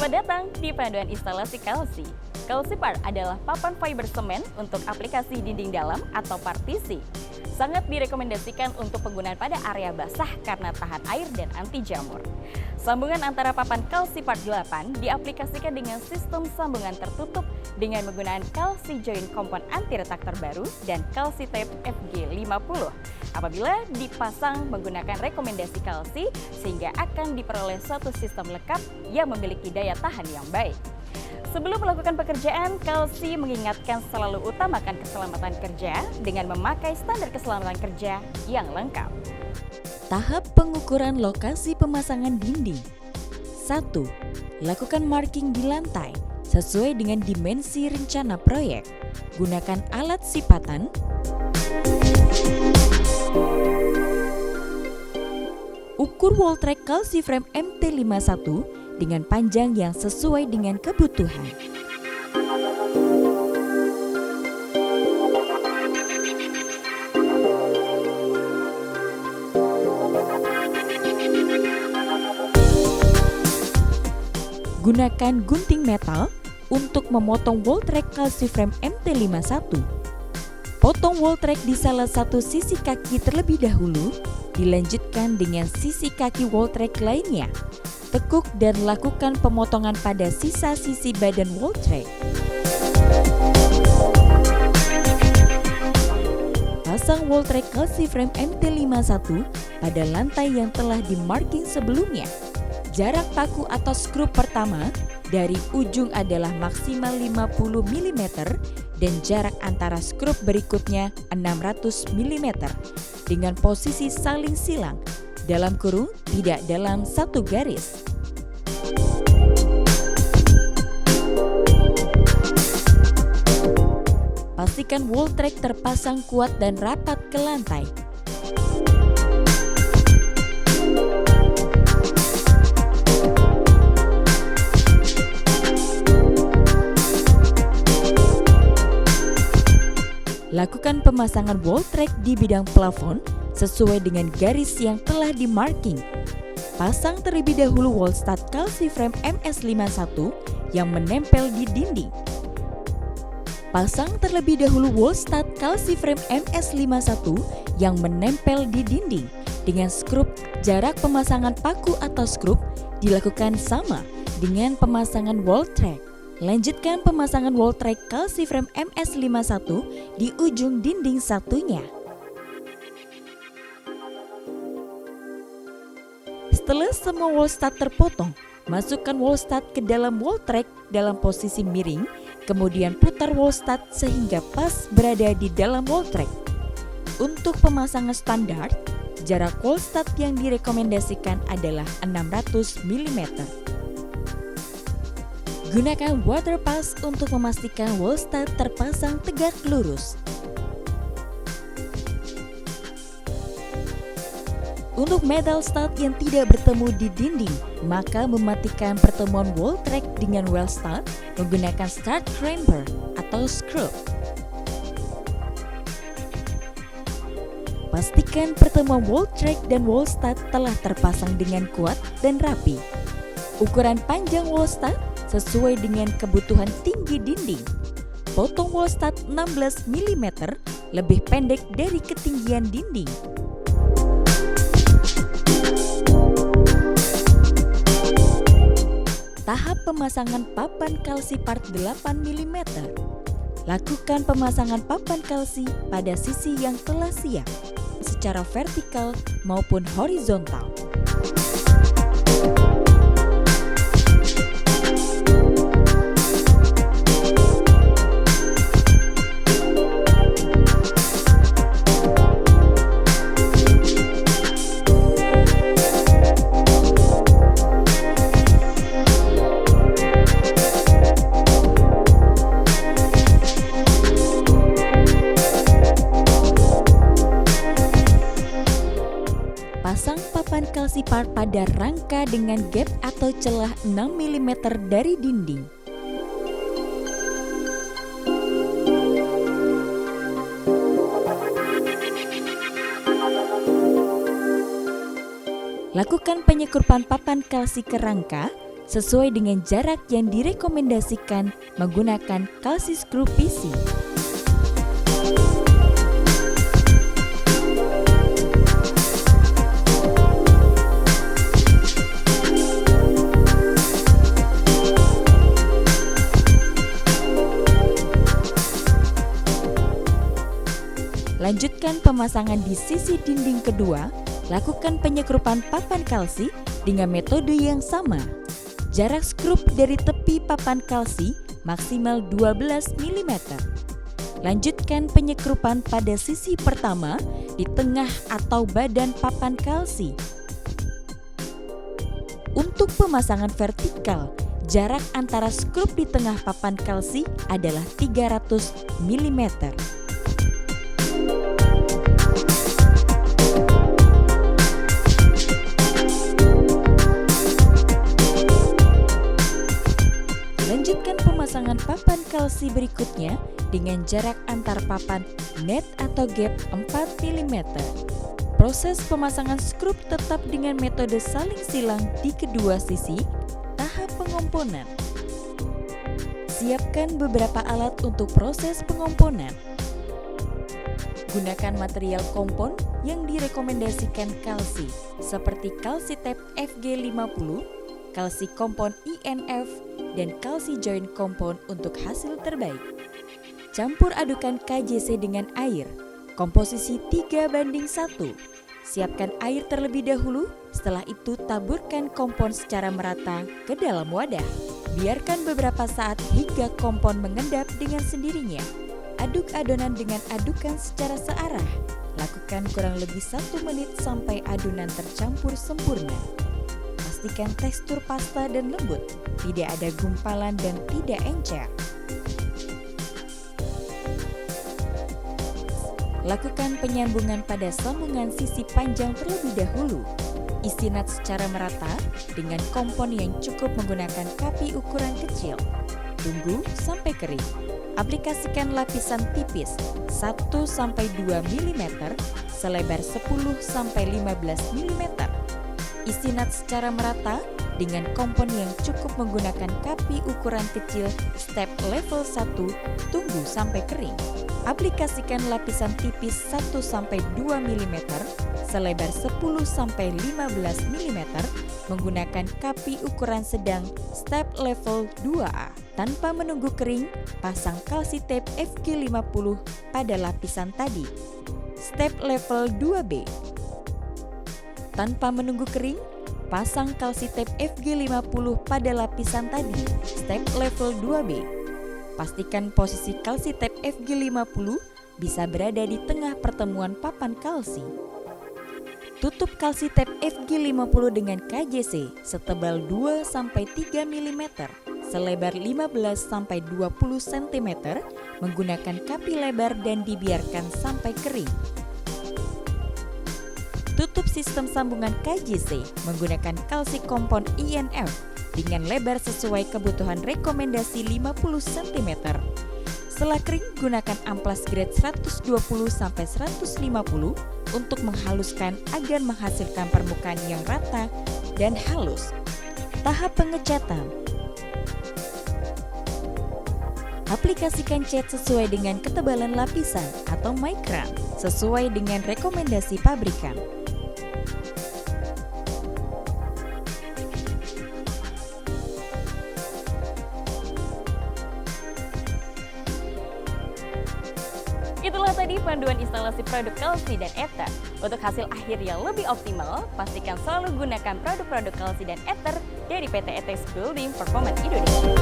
Selamat datang di Panduan Instalasi Kalsi. Kalsipart adalah papan fiber semen untuk aplikasi dinding dalam atau partisi. Sangat direkomendasikan untuk penggunaan pada area basah karena tahan air dan anti jamur. Sambungan antara papan Kalsipart 8 diaplikasikan dengan sistem sambungan tertutup dengan menggunakan Kalsi Joint Compound anti retak terbaru dan Kalsi Tape FG50. Apabila dipasang menggunakan rekomendasi Kalsi, sehingga akan diperoleh suatu sistem lengkap yang memiliki daya tahan yang baik. Sebelum melakukan pekerjaan, Kalsi mengingatkan selalu utamakan keselamatan kerja dengan memakai standar keselamatan kerja yang lengkap. Tahap pengukuran lokasi pemasangan dinding. 1. Lakukan marking di lantai sesuai dengan dimensi rencana proyek. Gunakan alat sipatan. Ukur wall track Kalsi Frame MT51 dengan panjang yang sesuai dengan kebutuhan. Gunakan gunting metal untuk memotong wall track Kalsi Frame MT51. Potong wall track di salah satu sisi kaki terlebih dahulu, dilanjutkan dengan sisi kaki wall track lainnya. Tekuk dan lakukan pemotongan pada sisa sisi badan wall track. Pasang wall track Kalsi Frame MT51 pada lantai yang telah di-marking sebelumnya. Jarak paku atau skrup pertama dari ujung adalah maksimal 50 mm dan jarak antara skrup berikutnya 600 mm dengan posisi saling silang dalam kurung tidak dalam satu garis. Pastikan wall track terpasang kuat dan rapat ke lantai. Lakukan pemasangan wall track di bidang plafon sesuai dengan garis yang telah di-marking. Pasang terlebih dahulu wall stud Kalsi Frame MS51 yang menempel di dinding. Pasang terlebih dahulu wall stud Kalsi Frame MS51 yang menempel di dinding. Dengan skrup, jarak pemasangan paku atau skrup dilakukan sama dengan pemasangan wall track. Lanjutkan pemasangan wall track Kalsi Frame MS51 di ujung dinding satunya. Setelah semua wall stud terpotong, masukkan wall stud ke dalam wall track dalam posisi miring, kemudian putar wall stud sehingga pas berada di dalam wall track. Untuk pemasangan standar, jarak wall stud yang direkomendasikan adalah 600 mm. Gunakan water pass untuk memastikan wall stud terpasang tegak lurus. Untuk metal stud yang tidak bertemu di dinding, maka mematikan pertemuan wall track dengan wall stud menggunakan stud crimper atau screw. Pastikan pertemuan wall track dan wall stud telah terpasang dengan kuat dan rapi. Ukuran panjang wall stud sesuai dengan kebutuhan tinggi dinding. Potong wall stud 16 mm lebih pendek dari ketinggian dinding. Tahap pemasangan papan Kalsipart 8 mm. Lakukan pemasangan papan kalsi pada sisi yang telah siap, secara vertikal maupun horizontal. Pasang papan Kalsipart pada rangka dengan gap atau celah 6 mm dari dinding. Lakukan penyekupan papan kalsi ke rangka sesuai dengan jarak yang direkomendasikan menggunakan kalsi skru PC. Lanjutkan pemasangan di sisi dinding kedua, lakukan penyekrupan papan kalsi dengan metode yang sama. Jarak skrup dari tepi papan kalsi maksimal 12 mm. Lanjutkan penyekrupan pada sisi pertama di tengah atau badan papan kalsi. Untuk pemasangan vertikal, jarak antara skrup di tengah papan kalsi adalah 300 mm. Lanjutkan pemasangan papan kalsi berikutnya dengan jarak antar papan net atau gap 4 mm. Proses pemasangan skrup tetap dengan metode saling silang di kedua sisi. Tahap pengomponan. Siapkan beberapa alat untuk proses pengomponan. Gunakan material kompon yang direkomendasikan kalsi, seperti kalsi tape FG50, kalsi kompon INF, dan kalsi joint kompon untuk hasil terbaik. Campur adukan KJC dengan air, komposisi 3:1. Siapkan air terlebih dahulu, setelah itu taburkan kompon secara merata ke dalam wadah. Biarkan beberapa saat hingga kompon mengendap dengan sendirinya. Aduk adonan dengan adukan secara searah. Lakukan kurang lebih 1 menit sampai adonan tercampur sempurna. Pastikan tekstur pasta dan lembut, tidak ada gumpalan dan tidak encer. Lakukan penyambungan pada sambungan sisi panjang terlebih dahulu. Isi nut secara merata dengan kompon yang cukup menggunakan kapi ukuran kecil. Tunggu sampai kering. Aplikasikan lapisan tipis 1-2 mm selebar 10-15 mm. Isi nut secara merata dengan kompon yang cukup menggunakan kapi ukuran kecil step level 1. Tunggu sampai kering. Aplikasikan lapisan tipis 1-2 mm selebar 10-15 mm menggunakan kapi ukuran sedang step level 2A. Tanpa menunggu kering, pasang kalsi tape FG50 pada lapisan tadi. Step level 2B. Tanpa menunggu kering, pasang kalsi tape FG50 pada lapisan tadi. Step level 2B. Pastikan posisi kalsi tape FG50 bisa berada di tengah pertemuan papan kalsi. Tutup kalsi tape FG50 dengan KJC setebal 2-3 mm, selebar 15-20 cm menggunakan kapi lebar dan dibiarkan sampai kering. Tutup sistem sambungan KJC menggunakan kalsi kompon INF dengan lebar sesuai kebutuhan rekomendasi 50 cm. Setelah kering, gunakan amplas grade 120-150 untuk menghaluskan agar menghasilkan permukaan yang rata dan halus. Tahap pengecatan. Aplikasikan cat sesuai dengan ketebalan lapisan atau micron sesuai dengan rekomendasi pabrikan. Itulah tadi panduan instalasi produk kalsi dan ether. Untuk hasil akhir yang lebih optimal, pastikan selalu gunakan produk-produk kalsi dan ether dari PT ETEX Building Performance Indonesia.